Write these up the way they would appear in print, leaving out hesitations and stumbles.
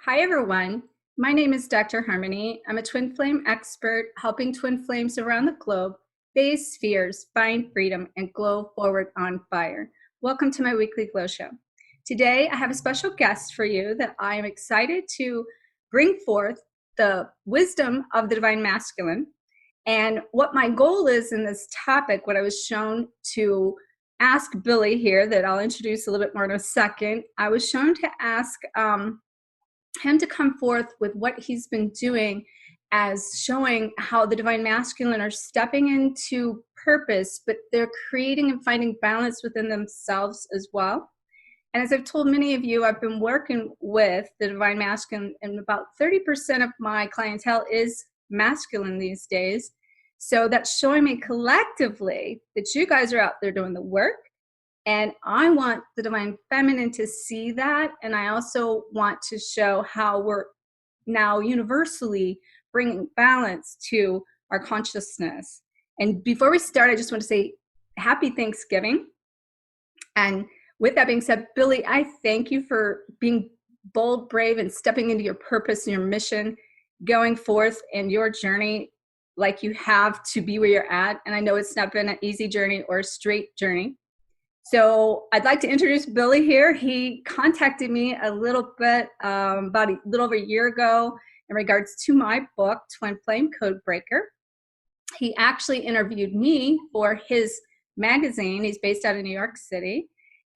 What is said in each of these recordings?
Hi, everyone. My name is Dr. Harmony. I'm a twin flame expert helping twin flames around the globe face fears, find freedom, and glow forward on fire. Welcome to my weekly glow show. Today, I have a special guest for you that I am excited to bring forth the wisdom of the divine masculine. And what my goal is in this topic, what I was shown to ask Billy here, that I'll introduce a little bit more in a second, I was shown to ask him to come forth with what he's been doing as showing how the divine masculine are stepping into purpose, but they're creating and finding balance within themselves as well. And as I've told many of you, I've been working with the divine masculine, and about 30% of my clientele is masculine these days. So that's showing me collectively that you guys are out there doing the work. And I want the divine feminine to see that. And I also want to show how we're now universally bringing balance to our consciousness. And before we start, I just want to say happy Thanksgiving. And with that being said, Billy, I thank you for being bold, brave, and stepping into your purpose and your mission, going forth in your journey like you have to be where you're at. And I know it's not been an easy journey or a straight journey. So I'd like to introduce Billy here. He contacted me a little bit, about a little over a year ago in regards to my book, Twin Flame Code Breaker. He actually interviewed me for his magazine. He's based out of New York City,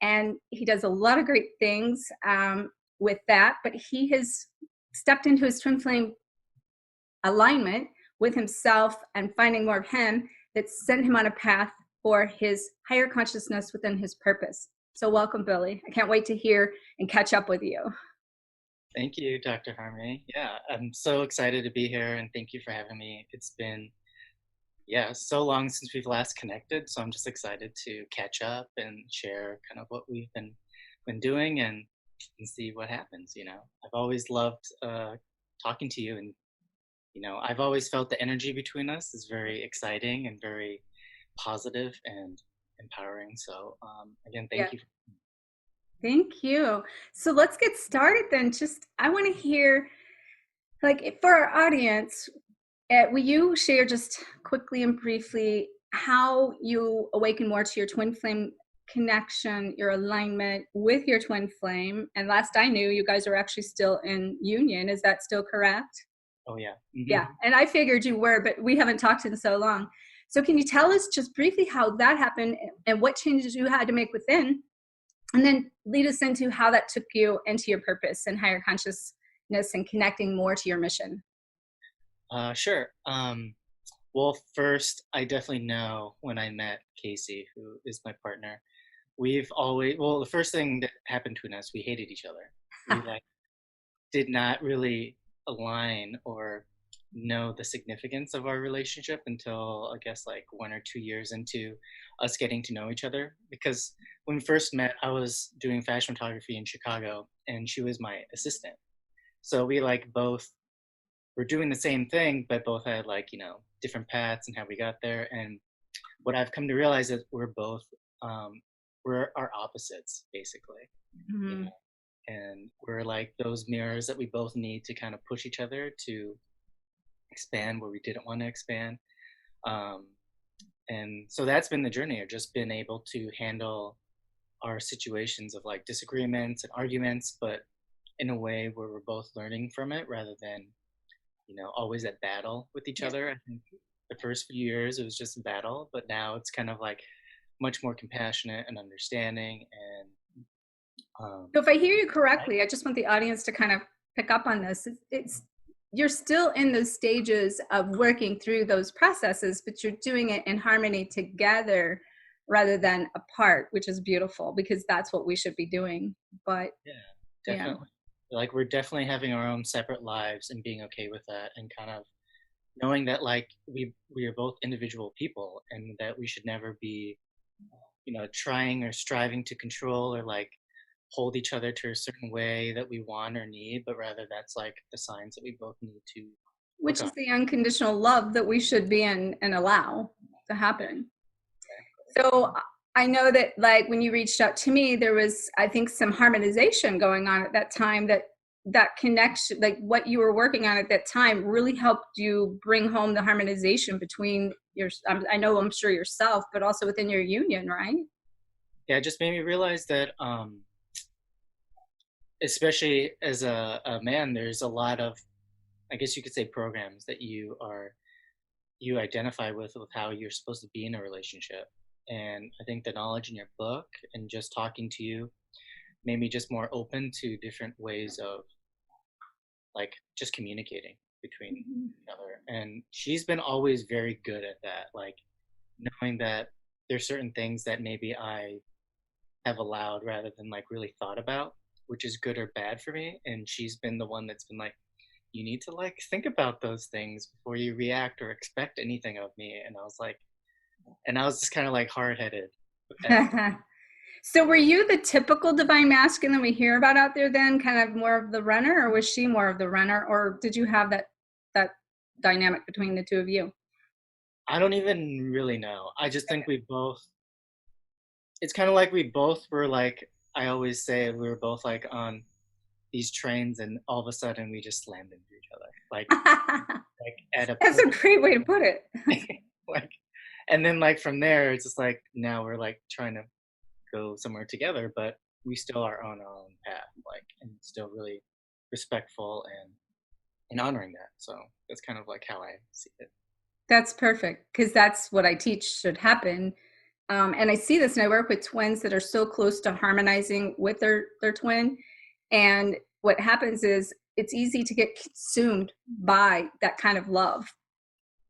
and he does a lot of great things with that, but he has stepped into his twin flame alignment with himself and finding more of him that sent him on a path for his higher consciousness within his purpose. So welcome, Billy. I can't wait to hear and catch up with you. Thank you, Dr. Harmony. Yeah, I'm so excited to be here, and thank you for having me. It's been, so long since we've last connected, so I'm just excited to catch up and share kind of what we've been doing and see what happens. I've always loved talking to you, and I've always felt the energy between us is very exciting and very positive and empowering. So again, Yeah. thank you. Thank you. So let's get started then. I want to hear, like, for our audience, will you share just quickly and briefly how you awaken more to your twin flame connection, your alignment with your twin flame? And last I knew, you guys are actually still in union. Is that still correct? Oh yeah. Yeah, and I figured you were, but we haven't talked in so long. So can you tell us just briefly how that happened and what changes you had to make within? And then lead us into how that took you into your purpose and higher consciousness and connecting more to your mission. Sure. Well, first, I definitely know when I met Casey, who is my partner, the first thing that happened between us, we hated each other. We did not really align or know the significance of our relationship until I guess 1 or 2 years into us getting to know each other. Because when we first met, I was doing fashion photography in Chicago and she was my assistant. So we both were doing the same thing, but both had different paths and how we got there. And what I've come to realize is we're our opposites basically. Mm-hmm. And we're like those mirrors that we both need to kind of push each other to expand where we didn't want to expand. And so that's been the journey. I've just been able to handle our situations of disagreements and arguments, but in a way where we're both learning from it rather than always at battle with each other. I think the first few years it was just a battle, but now it's kind of much more compassionate and understanding. And So if I hear you correctly, I just want the audience to kind of pick up on this. It's you're still in those stages of working through those processes, but you're doing it in harmony together rather than apart, which is beautiful because that's what we should be doing. But yeah, definitely. We're definitely having our own separate lives and being okay with that, and kind of knowing that we are both individual people and that we should never be trying or striving to control or hold each other to a certain way that we want or need, but rather that's the signs that we both need to which work is on. the unconditional love that we should be in and allow to happen. So I know that when you reached out to me, there was, I think, some harmonization going on at that time that that connection, like what you were working on at that time, really helped you bring home the harmonization between your, I know, I'm sure yourself, but also within your union, right? Yeah, it just made me realize that, especially as a man, there's a lot of, I guess you could say, programs that you identify with how you're supposed to be in a relationship. And I think the knowledge in your book and just talking to you made me just more open to different ways of like just communicating between Mhm. each other. And she's been always very good at that, like knowing that there's certain things that maybe I have allowed rather than like really thought about, which is good or bad for me. And she's been the one that's been like, you need to like think about those things before you react or expect anything of me. And I was just kind of like hard headed. So were you the typical divine masculine we hear about out there then, kind of more of the runner, or was she more of the runner, or did you have that dynamic between the two of you? I don't even really know. I just think we both, it's kind of like we both were like, I always say we were both like on these trains and all of a sudden we just slammed into each other. Like at a That's a perfect, great way to put it. like, and then like from there, it's just like now we're like trying to go somewhere together, but we still are on our own path, like, and still really respectful and honoring that. So that's kind of like how I see it. That's perfect, because that's what I teach should happen. And I see this, and I work with twins that are so close to harmonizing with their twin. And what happens is it's easy to get consumed by that kind of love,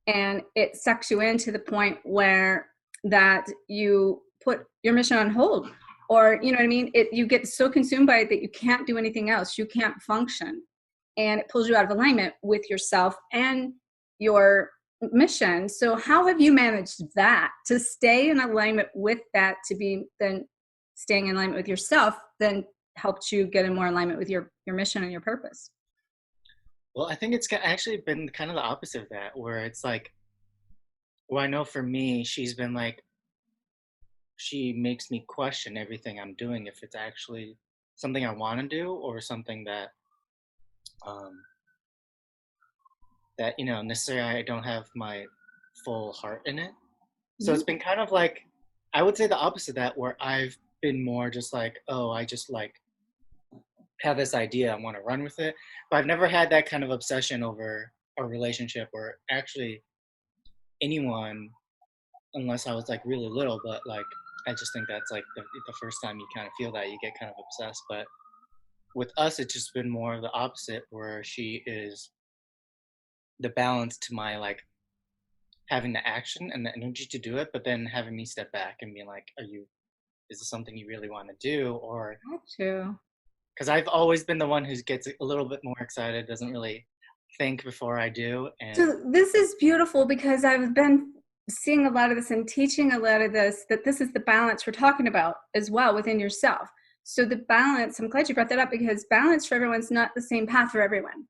and it sucks you in to the point where that you put your mission on hold, or you know what I mean, you get so consumed by it that you can't do anything else, you can't function, and it pulls you out of alignment with yourself and your mission. So how have you managed that to stay in alignment with that, to be then staying in alignment with yourself then helped you get in more alignment with your mission and your purpose? Well, I think it's actually been kind of the opposite of that, where it's like, well, I know for me, she's been like, she makes me question everything I'm doing if it's actually something I want to do or something um, that necessarily I don't have my full heart in it. So Mhm. it's been kind of like, I would say the opposite of that, where I've been more just like, oh, I just like have this idea, I want to run with it, but I've never had that kind of obsession over a relationship or actually anyone unless I was like really little. But like, I just think that's like the first time you kind of feel that you get kind of obsessed. But with us, it's just been more of the opposite, where she is the balance to my like having the action and the energy to do it, but then having me step back and being like, is this something you really want to do? Or Got you. because I've always been the one who gets a little bit more excited, doesn't really think before I do. And So this is beautiful, because I've been seeing a lot of this and teaching a lot of this, that this is the balance we're talking about as well within yourself. So the balance, I'm glad you brought that up, because balance for everyone's not the same path for everyone.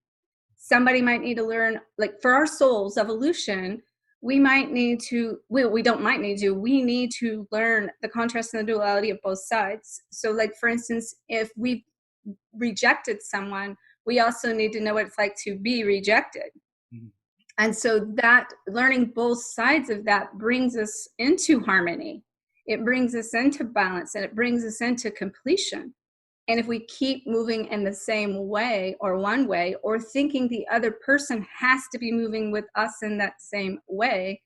Somebody might need to learn, like for our soul's evolution, we might need to, we don't might need to, we need to learn the contrast and the duality of both sides. So like for instance, if we rejected someone, we also need to know what it's like to be rejected. mm, And so that learning both sides of that brings us into harmony. It brings us into balance, and it brings us into completion. And if we keep moving in the same way or one way, or thinking the other person has to be moving with us in that same way,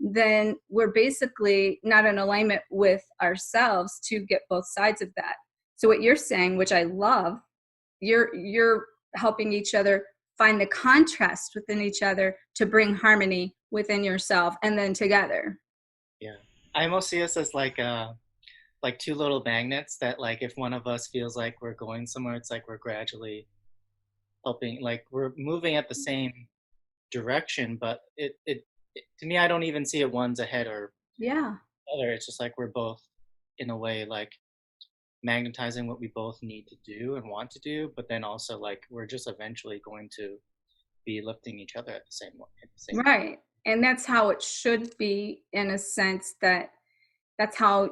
then we're basically not in alignment with ourselves to get both sides of that. So what you're saying, which I love, you're helping each other find the contrast within each other to bring harmony within yourself and then together. yeah, I almost see us as like two little magnets that like if one of us feels like we're going somewhere, it's like we're gradually helping, like we're moving at the same direction, but it to me, I don't even see it one's ahead or Yeah. other. It's just like we're both in a way like magnetizing what we both need to do and want to do, but then also like we're just eventually going to be lifting each other at the same at the same time. Right. And that's how it should be, in a sense that that's how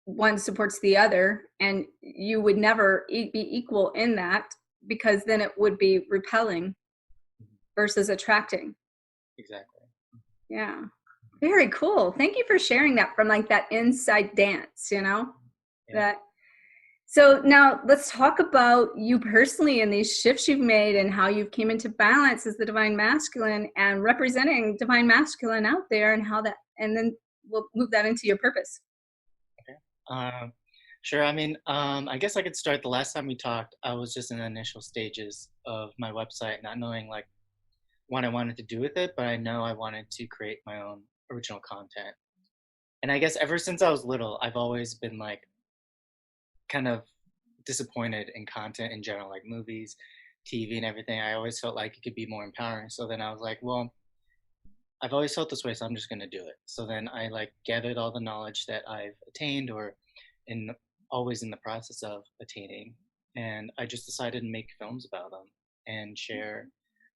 one supports the other, and you would never be equal in that. because then it would be repelling Mhm. versus attracting. Exactly. Yeah. Very cool. Thank you for sharing that from like that inside dance, Yeah. that. So now let's talk about you personally and these shifts you've made and how you've came into balance as the divine masculine and representing divine masculine out there, and how that, and then we'll move that into your purpose. Okay. Sure. I mean, I guess I could start. The last time we talked, I was just in the initial stages of my website, not knowing like what I wanted to do with it, but I know I wanted to create my own original content. And I guess ever since I was little, I've always been like kind of disappointed in content in general, like movies, TV, and everything. I always felt like it could be more empowering. So then I was like, well, I've always felt this way, so I'm just gonna do it. So then I like gathered all the knowledge that I've attained or in always in the process of attaining, and I just decided to make films about them and share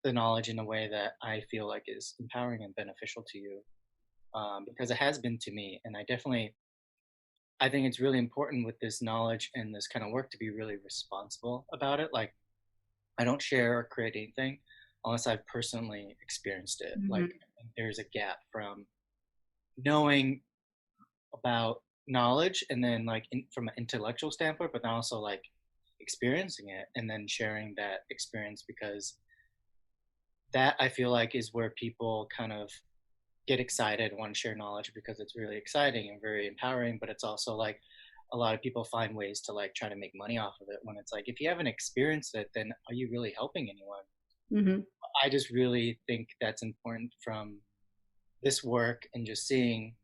the knowledge in a way that I feel like is empowering and beneficial to you, because it has been to me, and I think it's really important with this knowledge and this kind of work to be really responsible about it. Like I don't share or create anything unless I've personally experienced it. Like Mm-hmm. I think there's a gap from knowing about knowledge and then like from an intellectual standpoint, but then also like experiencing it and then sharing that experience, because that I feel like is where people kind of get excited, want to share knowledge because it's really exciting and very empowering, but it's also like a lot of people find ways to like try to make money off of it, when it's like if you haven't experienced it, then are you really helping anyone? Mm-hmm. I just really think that's important from this work, and just seeing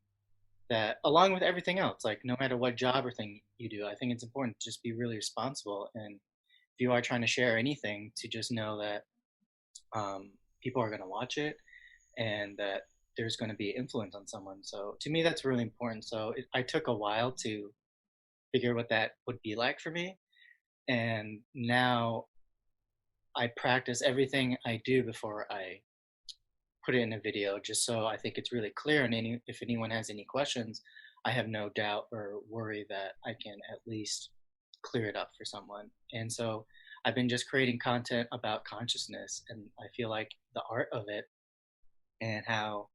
that along with everything else, like no matter what job or thing you do, I think it's important to just be really responsible. And if you are trying to share anything, to just know that people are going to watch it and that there's going to be influence on someone. So to me, that's really important. So I took a while to figure what that would be like for me. And now I practice everything I do before I put it in a video, just so I think it's really clear. And if anyone has any questions, I have no doubt or worry that I can at least clear it up for someone. And so I've been just creating content about consciousness, and I feel like the art of it, and how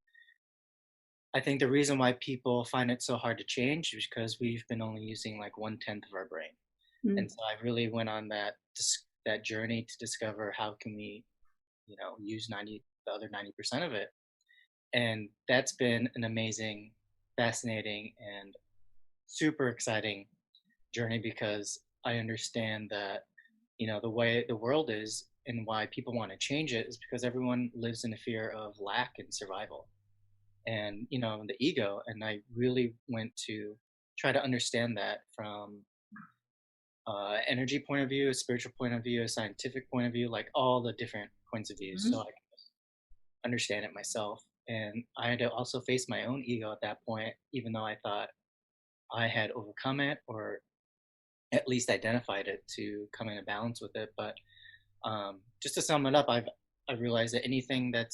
I think the reason why people find it so hard to change is because we've been only using like 1/10 of our brain. And so I really went on that journey to discover how can we, use the other 90% of it. And that's been an amazing, fascinating, and super exciting journey, because I understand that, the way the world is and why people want to change it is because everyone lives in a fear of lack and survival, and the ego. And I really went to try to understand that from energy point of view, a spiritual point of view, a scientific point of view, like all the different points of view, so I Mm-hmm. can understand it myself. And I had to also face my own ego at that point, even though I thought I had overcome it, or at least identified it to come in a balance with it. But just to sum it up, I realized that anything that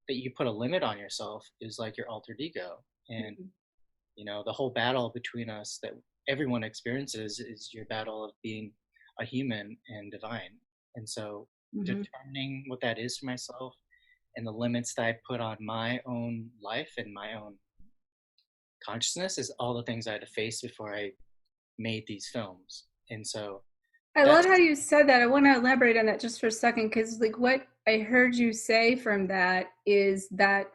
you put a limit on yourself is like your altered ego. And the whole battle between us that everyone experiences is your battle of being a human and divine. And so Mm-hmm. determining what that is for myself, and the limits that I put on my own life and my own consciousness, is all the things I had to face before I made these films. And so I love that's how you said that. I want to elaborate on that just for a second, because like what I heard you say from that is that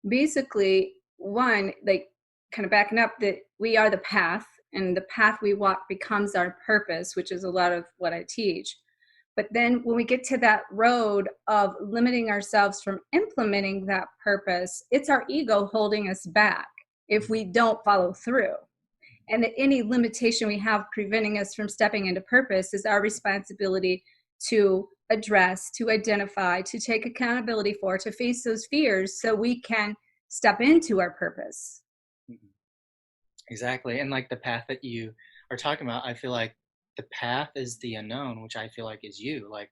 basically, one, like kind of backing up, that we are the path, and the path we walk becomes our purpose, which is a lot of what I teach. But then when we get to that road of limiting ourselves from implementing that purpose, it's our ego holding us back if we don't follow through. And that any limitation we have preventing us from stepping into purpose is our responsibility to address, to identify, to take accountability for, to face those fears so we can step into our purpose. exactly. And like the path that you are talking about, I feel like the path is the unknown, which I feel like is you. Like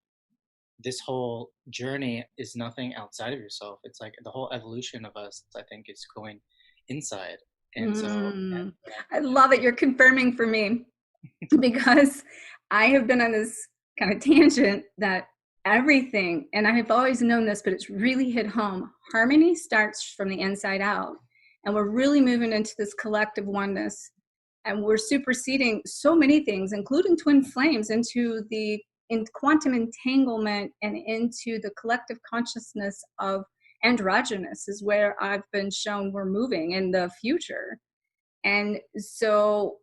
this whole journey is nothing outside of yourself. It's like the whole evolution of us, I think, is going inside. And so Mm. that's what I love it. You're confirming for me because I have been on this. kind of tangent, that everything, and I have always known this, but it's really hit home, harmony starts from the inside out. And we're really moving into this collective oneness. And we're superseding so many things, including twin flames, into the in quantum entanglement and into the collective consciousness of androgynous is where I've been shown we're moving in the future. And so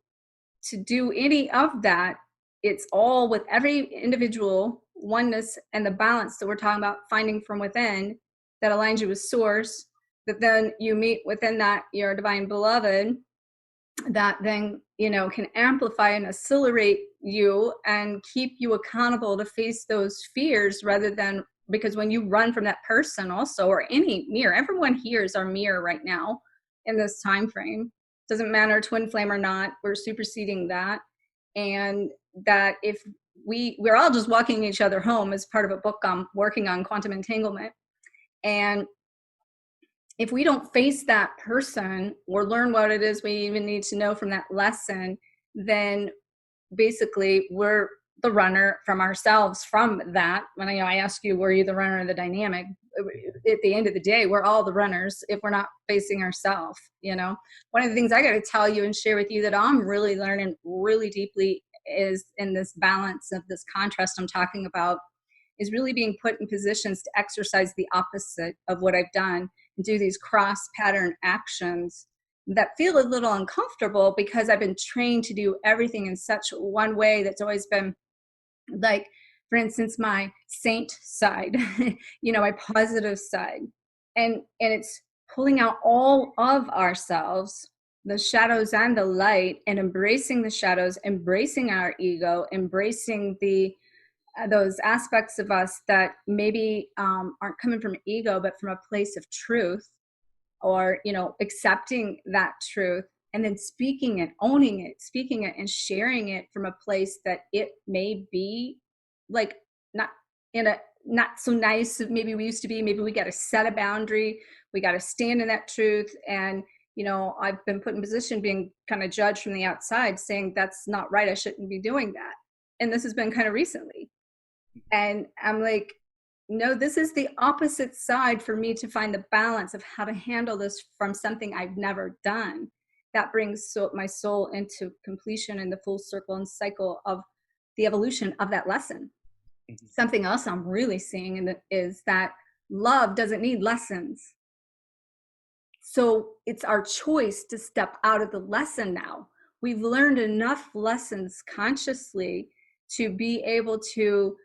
to do any of that, it's all with every individual oneness and the balance that we're talking about, finding from within that aligns you with source, that then you meet within that your divine beloved, that then can amplify and accelerate you and keep you accountable to face those fears, rather than, because when you run from that person also, or any mirror, everyone here is our mirror right now in this time frame, doesn't matter twin flame or not, we're superseding that. And that if we're all just walking each other home as part of a book I'm working on, quantum entanglement. And if we don't face that person or learn what it is we even need to know from that lesson, then basically we're the runner from ourselves from that. When I ask you, were you the runner of the dynamic? At the end of the day, we're all the runners if we're not facing ourselves. One of the things I got to tell you and share with you that I'm really learning really deeply is in this balance of this contrast I'm talking about, is really being put in positions to exercise the opposite of what I've done and do these cross pattern actions that feel a little uncomfortable, because I've been trained to do everything in such one way that's always been like, for instance, my saint side, my positive side. And it's pulling out all of ourselves, the shadows and the light, and embracing the shadows, embracing our ego, embracing those aspects of us that maybe aren't coming from ego, but from a place of truth, or accepting that truth, and then speaking it, owning it, speaking it, and sharing it from a place that it may be like not in a not so nice maybe we used to be. Maybe we got to set a boundary, we got to stand in that truth. And I've been put in position being kind of judged from the outside, saying that's not right, I shouldn't be doing that. And this has been kind of recently. And I'm like, no, this is the opposite side for me to find the balance of how to handle this from something I've never done. That brings my soul into completion and the full circle and cycle of the evolution of that lesson. Mm-hmm. Something else I'm really seeing is that love doesn't need lessons. So it's our choice to step out of the lesson now. We've learned enough lessons consciously to be able to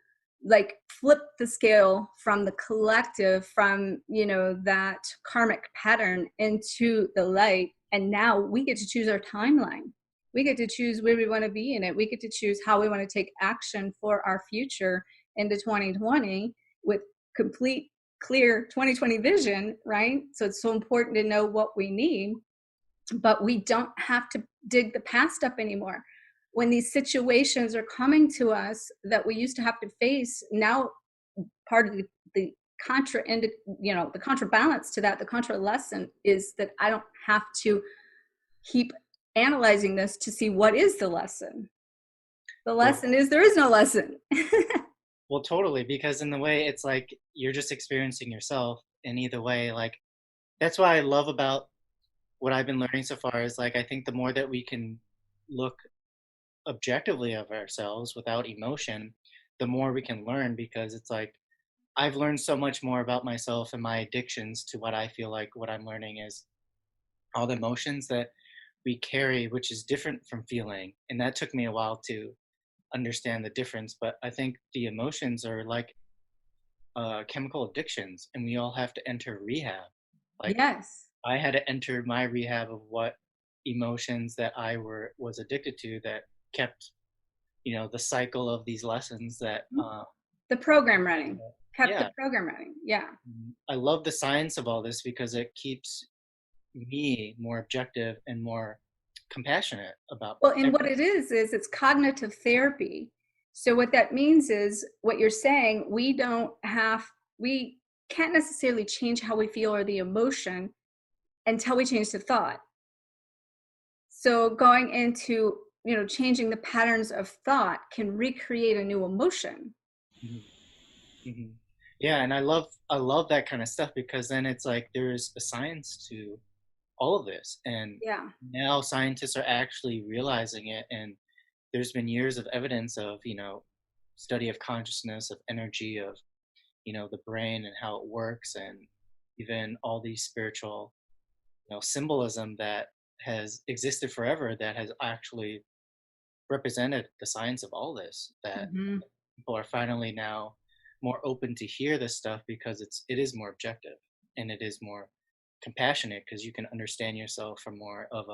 flip the scale from the collective, from that karmic pattern into the light. And now we get to choose our timeline. We get to choose where we want to be in it. We get to choose how we want to take action for our future into 2020 with complete clear 2020 vision, right? So it's so important to know what we need, but we don't have to dig the past up anymore. When these situations are coming to us that we used to have to face, now part of the the contrabalance to that, the contra lesson, is that I don't have to keep analyzing this to see what is the lesson. The lesson is there is no lesson. Well, totally, because in the way it's like you're just experiencing yourself in either way. Like that's what I love about what I've been learning so far, is like I think the more that we can look objectively of ourselves without emotion, the more we can learn, because it's like I've learned so much more about myself and my addictions to what I feel like what I'm learning is all the emotions that we carry, which is different from feeling. And that took me a while to understand the difference, but I think the emotions are like chemical addictions, and we all have to enter rehab. Like yes, I had to enter my rehab of what emotions that I was addicted to, that kept the cycle of these lessons that the program running, kept yeah. the program running. Yeah, I love the science of all this because it keeps me more objective and more compassionate about and what it is it's cognitive therapy. So what that means is, what you're saying, we can't necessarily change how we feel or the emotion until we change the thought. So going into changing the patterns of thought can recreate a new emotion. Mhm. Mhm. Yeah, and I love that kind of stuff because then it's like there's a science to all of this, and Yeah. now scientists are actually realizing it, and there's been years of evidence of study of consciousness, of energy, of the brain and how it works, and even all these spiritual symbolism that has existed forever that has actually represented the science of all this, that Hmm. people are finally now more open to hear this stuff because it is more objective, and it is more compassionate because you can understand yourself from more of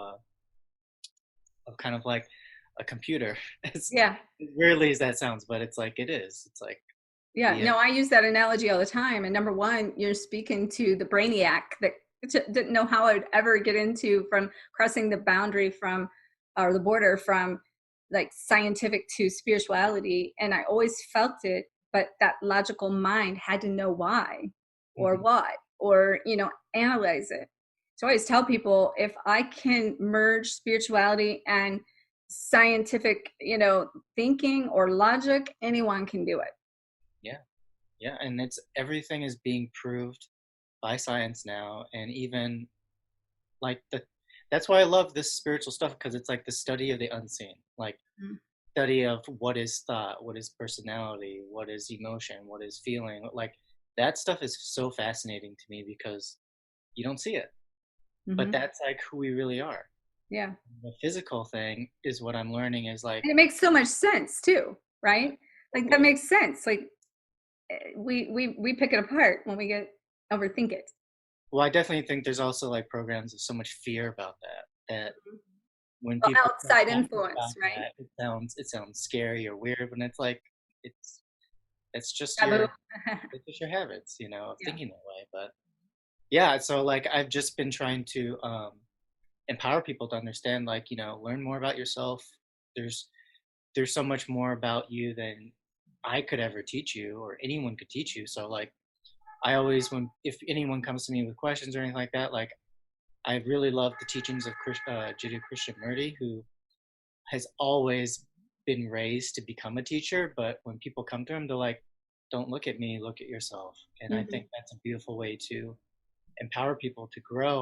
kind of like a computer. Yeah. As weirdly as that sounds, but it's like it is. It's like Yeah, the no, I use that analogy all the time. And number one, you're speaking to the brainiac that didn't know how I'd ever get into from crossing the boundary from, or the border from, like, scientific to spirituality. And I always felt it, but that logical mind had to know why or Mhm. what, or, analyze it. So I always tell people, if I can merge spirituality and scientific, thinking or logic, anyone can do it. Yeah, yeah, and it's everything is being proved by science now, and even like that's why I love this spiritual stuff because it's like the study of the unseen, like study of what is thought, what is personality, what is emotion, what is feeling. Like that stuff is so fascinating to me because you don't see it, but Mm-hmm. that's like who we really are. Yeah. The physical thing is what I'm learning is like, And it makes so much sense too, yeah, right? Like, that totally. makes sense. Like, we pick it apart when we get overthink it. Well, I definitely think there's also like programs of so much fear about that Mhm. when Well, people start outside talking about influence, right? that, it sounds scary or weird, when it's like it's it's just Taboo. your it's just your habits, of Yeah. thinking that way. But yeah, so like I've just been trying to empower people to understand, like, learn more about yourself. There's there's so much more about you than I could ever teach you or anyone could teach you. So like I always, when if anyone comes to me with questions or anything like that, like I really love the teachings of Jiddu Krishnamurti, who has always been raised to become a teacher. But when people come to him, they're like, "Don't look at me, look at yourself." And I Hmm. think that's a beautiful way to empower people to grow,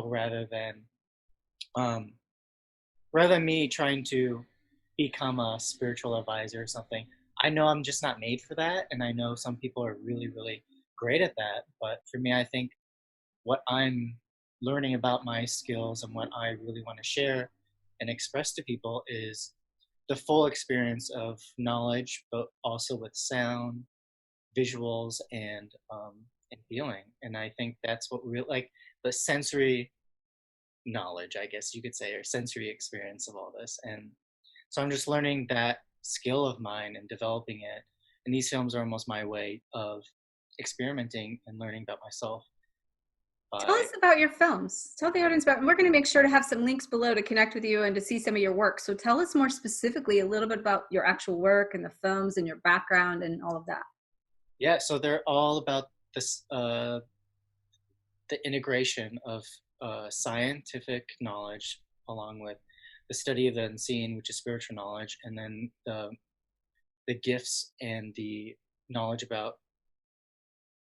um, rather than me trying to become a spiritual advisor or something. I know I'm just not made for that, and I know some people are really, really great at that. But for me, I think what I'm learning about my skills and what I really want to share and express to people is the full experience of knowledge, but also with sound, visuals, and feeling. And I think that's what we like, the sensory knowledge, I guess you could say, or sensory experience of all this. And so I'm just learning that skill of mine and developing it. And these films are almost my way of experimenting and learning about myself Tell by. us about your films. Tell the audience about, and we're going to make sure to have some links below to connect with you and to see some of your work. So tell us more specifically a little bit about your actual work and the films and your background and all of that. Yeah, so they're all about this, the integration of scientific knowledge along with the study of the unseen, which is spiritual knowledge, and then the gifts and the knowledge about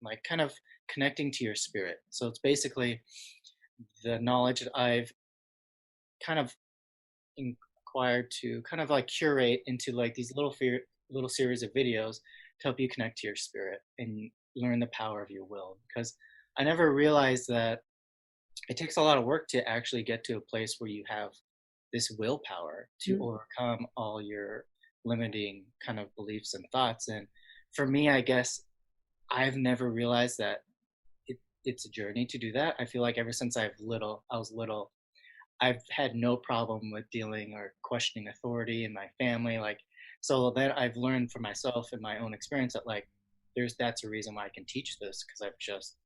like kind of connecting to your spirit. So it's basically the knowledge that I've kind of acquired to kind of like curate into like these little series of videos to help you connect to your spirit and learn the power of your will. Because I never realized that it takes a lot of work to actually get to a place where you have this willpower to Mm. overcome all your limiting kind of beliefs and thoughts. And for me, I guess I've never realized that it's a journey to do that. I feel like ever since I was little, I've had no problem with dealing or questioning authority in my family. Like, so then I've learned for myself in my own experience that like, that's a reason why I can teach this, because I've just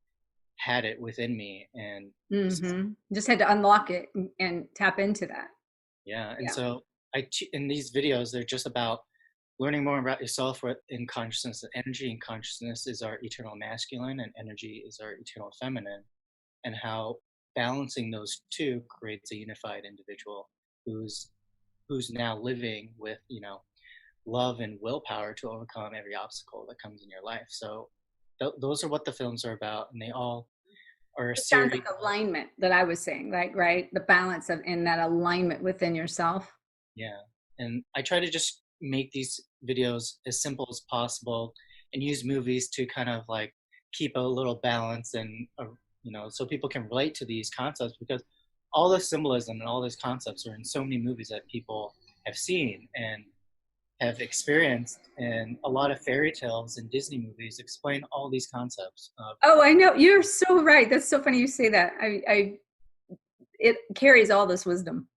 had it within me. And Mm-hmm. Just had to unlock it and tap into that. yeah, and Yeah. so in these videos, they're just about learning more about yourself in consciousness. And energy and consciousness is our eternal masculine, and energy is our eternal feminine, and how balancing those two creates a unified individual who's who's now living with, love and willpower to overcome every obstacle that comes in your life. So those are what the films are about, and they all are a It sounds series like of, alignment that I was saying, like, right? The balance of in that alignment within yourself. yeah. And I try to just make these videos as simple as possible and use movies to kind of like keep a little balance and, so people can relate to these concepts because all the symbolism and all those concepts are in so many movies that people have seen and have experienced. And a lot of fairy tales and Disney movies explain all these concepts of, Oh, I know. You're so right. That's so funny you say that. It carries all this wisdom.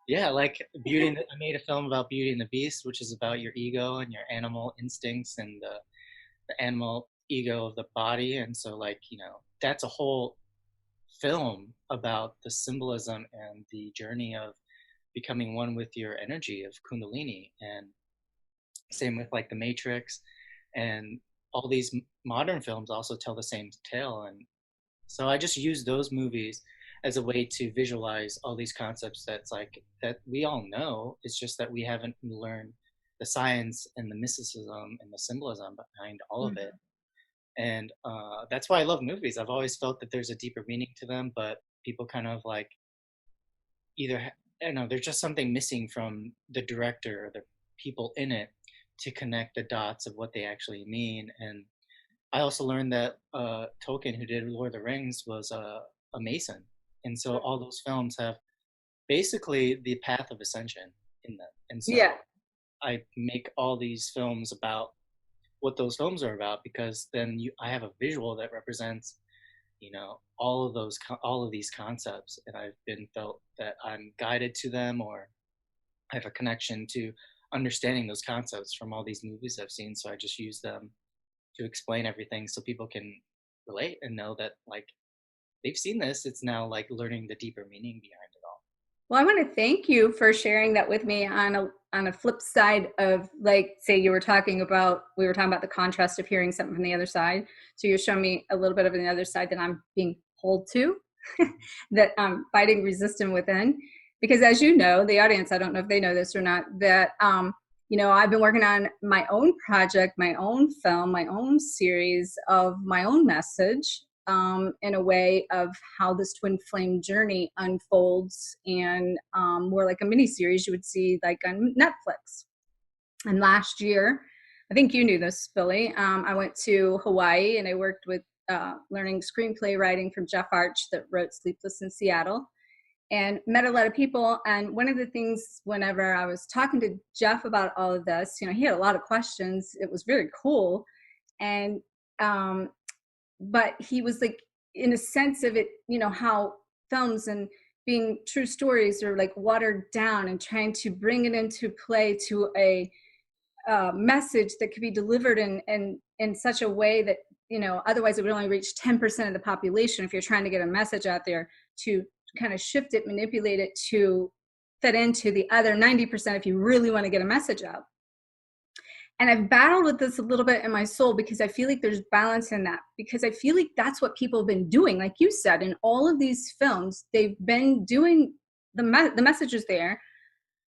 yeah, like I made a film about Beauty and the Beast, which is about your ego and your animal instincts and the animal ego of the body. And so, like, that's a whole film about the symbolism and the journey of becoming one with your energy of Kundalini. And same with like The Matrix and all these modern films also tell the same tale. And so I just use those movies as a way to visualize all these concepts that's like that we all know. It's just that we haven't learned the science and the mysticism and the symbolism behind all of it. Mhm. And that's why I love movies. I've always felt that there's a deeper meaning to them, but people kind of like either I don't know, there's just something missing from the director or the people in it to connect the dots of what they actually mean. And I also learned that Tolkien, who did Lord of the Rings, was a Mason, and so all those films have basically the path of ascension in them. And so Yeah. I make all these films about what those films are about because then I have a visual that represents all of these concepts, and I've been felt that I'm guided to them or I have a connection to understanding those concepts from all these movies I've seen. So I just use them to explain everything so people can relate and know that like they've seen this. It's now like learning the deeper meaning behind it all. Well, I want to thank you for sharing that with me on a flip side of, like, say we were talking about the contrast of hearing something from the other side. So you're showing me a little bit of the other side that I'm being pulled to, that I'm fighting resistance within. Because as you know, the audience, I don't know if they know this or not, that I've been working on my own project, my own film, my own series of my own message, in a way of how this twin flame journey unfolds, and more like a mini series you would see like on Netflix. And last year, I think you knew this, Billy, I went to Hawaii and I worked with learning screenplay writing from Jeff Arch, that wrote Sleepless in Seattle, and met a lot of people. And one of the things, whenever I was talking to Jeff about all of this, he had a lot of questions. It was very cool. And um, but he was like, in a sense of it, how films and being true stories are like watered down, and trying to bring it into play to a message that could be delivered in such a way that, otherwise it would only reach 10% of the population if you're trying to get a message out there, to kind of shift it, manipulate it to fit into the other 90% if you really want to get a message out. And I've battled with this a little bit in my soul, because I feel like there's balance in that, because I feel like that's what people have been doing. Like you said, in all of these films, they've been doing the messages there.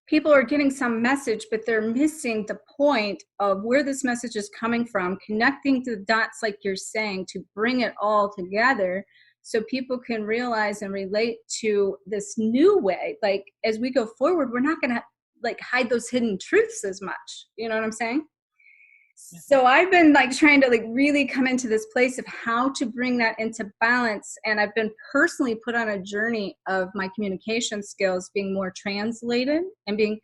People are getting some message, but they're missing the point of where this message is coming from, connecting the dots, like you're saying, to bring it all together so people can realize and relate to this new way. Like, as we go forward, we're not going to like hide those hidden truths as much. You know what I'm saying? Yeah. So I've been like trying to like really come into this place of how to bring that into balance. And I've been personally put on a journey of my communication skills being more translated, and being,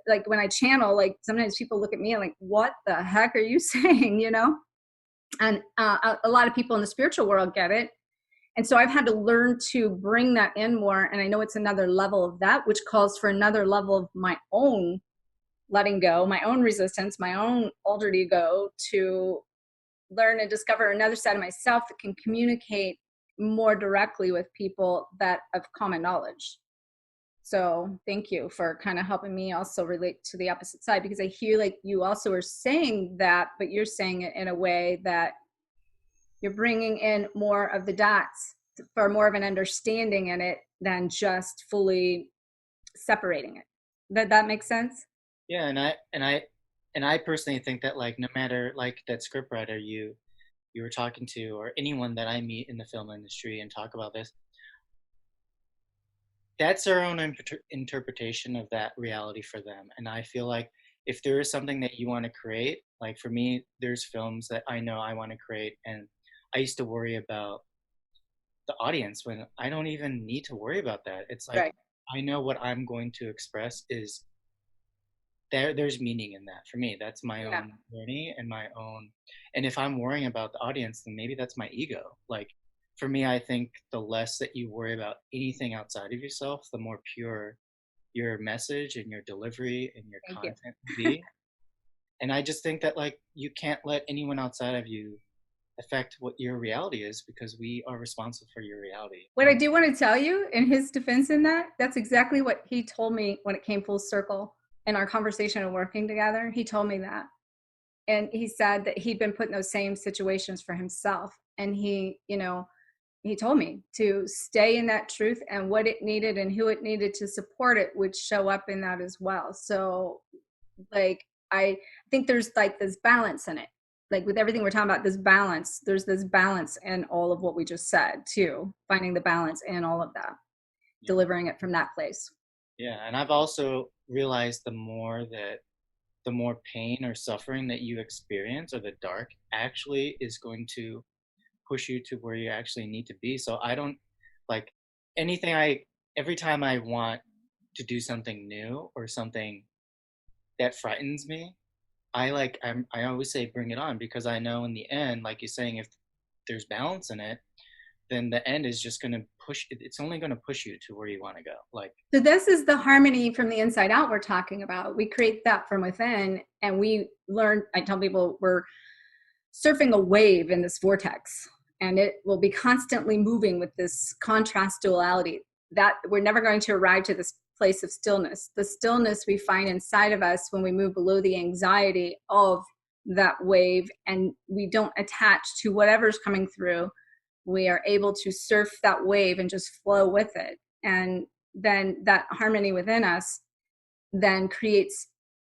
like when I channel, like sometimes people look at me and like, what the heck are you saying? And a lot of people in the spiritual world get it. And so I've had to learn to bring that in more. And I know it's another level of that, which calls for another level of my own letting go, my own resistance, my own altered ego, to learn and discover another side of myself that can communicate more directly with people that of common knowledge. So thank you for kind of helping me also relate to the opposite side, because I hear like you also are saying that, but you're saying it in a way that you're bringing in more of the dots for more of an understanding in it than just fully separating it. That makes sense? Yeah, and I personally think that like no matter like that scriptwriter you were talking to or anyone that I meet in the film industry and talk about this, that's their own interpretation of that reality for them. And I feel like if there is something that you want to create, like for me, there's films that I know I want to create, and I used to worry about the audience when I don't even need to worry about that. It's like Right. I know what I'm going to express is there's meaning in that for me. That's my Yeah. own journey and my own, and if I'm worrying about the audience, then maybe that's my ego. Like for me, I think the less that you worry about anything outside of yourself, the more pure your message and your delivery and your Thank you. content will be. And I just think that like you can't let anyone outside of you affect what your reality is, because we are responsible for your reality. What I And do want to tell you in his defense in that, that's exactly what he told me when it came full circle in our conversation and working together. He told me that. And he said that he'd been put in those same situations for himself. And he told me to stay in that truth, and what it needed and who it needed to support it would show up in that as well. So like I think there's like this balance in it. Like with everything we're talking about, this balance, there's this balance in all of what we just said too, finding the balance in all of that, yeah, delivering it from that place. yeah. And I've also realized the more pain or suffering that you experience, or the dark actually is going to push you to where you actually need to be. So I don't like anything every time I want to do something new or something that frightens me, I always say bring it on, because I know in the end, like you're saying, if there's balance in it, then the end is just going to push it's only going to push you to where you want to go. Like So this is the harmony from the inside out we're talking about. We create that from within, and we learn. I tell people we're surfing a wave in this vortex, and it will be constantly moving with this contrast duality, that we're never going to arrive to this place of stillness. The stillness we find inside of us when we move below the anxiety of that wave, and we don't attach to whatever's coming through. We are able to surf that wave and just flow with it. And then that harmony within us then creates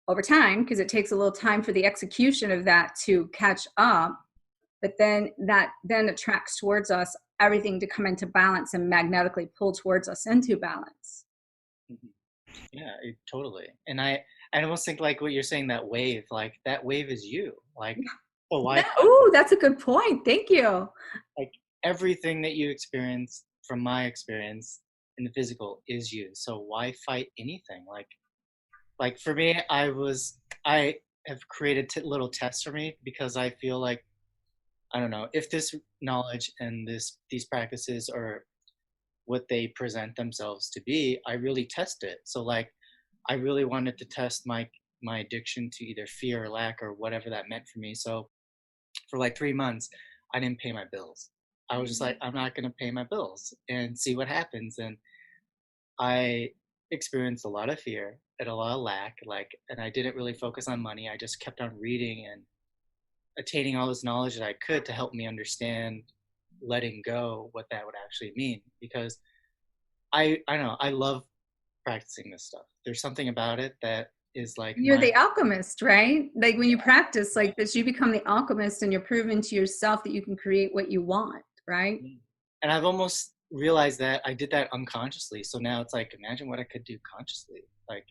over time, because it takes a little time for the execution of that to catch up, but then that then attracts towards us everything to come into balance and magnetically pull towards us into balance. mhm. Yeah, totally. And I almost think like what you're saying, that wave, like that wave is you. Like, well, why Yeah. fight? Oh, that's a good point. Thank you. Like everything that you experience from my experience in the physical is you. So why fight anything? Like for me, I have created little tests for me, because I feel like I don't know if this knowledge and these practices are what they present themselves to be. I really test it. So like I really wanted to test my addiction to either fear or lack or whatever that meant for me. So for like 3 months, I didn't pay my bills. I was just like, I'm not gonna pay my bills and see what happens. And I experienced a lot of fear and a lot of lack, like, and I didn't really focus on money. I just kept on reading and attaining all this knowledge that I could to help me understand letting go, what that would actually mean. Because I don't know, I love practicing this stuff. There's something about it that is like You're my the alchemist, right? Like when you practice like this, you become the alchemist, and you're proving to yourself that you can create what you want, right? and I've almost realized that I did that unconsciously. So now it's like imagine what I could do consciously. Like